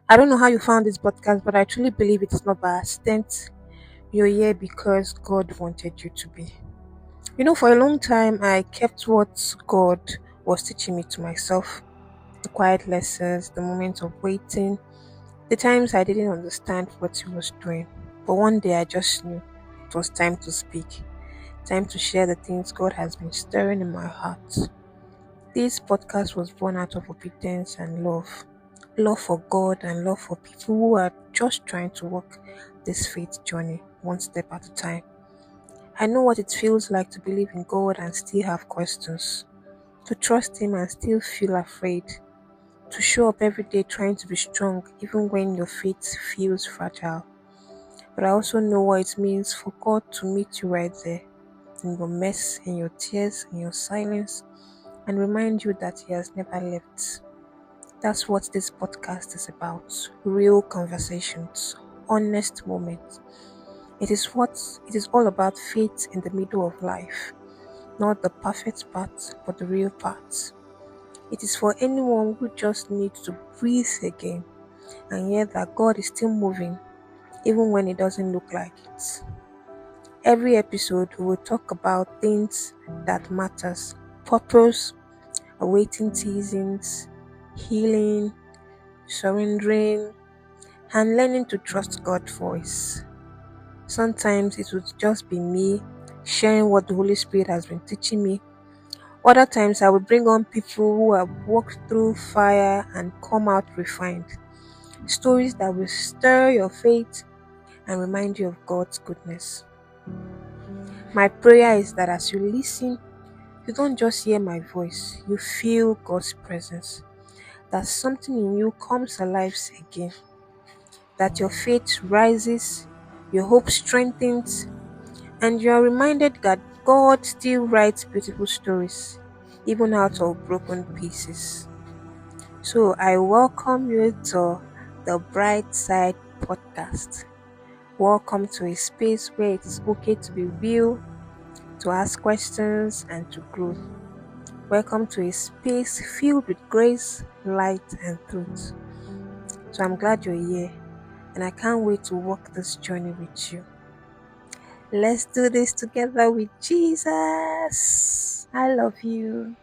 I don't know how you found this podcast, but I truly believe it's not by accident. You're here because God wanted you to be. For a long time, I kept what God was teaching me to myself, the quiet lessons, the moments of waiting, the times I didn't understand what He was doing. But one day I just knew it was time to speak, time to share the things God has been stirring in my heart. This podcast was born out of obedience and love for God and love for people who are just trying to walk this faith journey one step at a time. I know what it feels like to believe in God and still have questions, to trust Him and still feel afraid, to show up every day trying to be strong even when your faith feels fragile. But I also know what it means for God to meet you right there, in your mess, in your tears, in your silence, and remind you that He has never left. That's what this podcast is about: real conversations, honest moments. It is all about faith in the middle of life, not the perfect part, but the real part. It is for anyone who just needs to breathe again and hear that God is still moving, even when it doesn't look like it. Every episode, we will talk about things that matters: purpose, awaiting seasons, healing, surrendering, and learning to trust God's voice. Sometimes it would just be me sharing what the Holy Spirit has been teaching me. Other times I will bring on people who have walked through fire and come out refined. Stories that will stir your faith and remind you of God's goodness. My prayer is that as you listen, you don't just hear my voice, you feel God's presence. That something in you comes alive again. That your faith rises, your hope strengthens, and you are reminded that God still writes beautiful stories, even out of broken pieces. So I welcome you to the Briightside podcast. Welcome to a space where it is okay to be real, to ask questions, and to grow. Welcome to a space filled with grace, light, and truth. So I'm glad you're here, and I can't wait to walk this journey with you. Let's do this together with Jesus. I love you.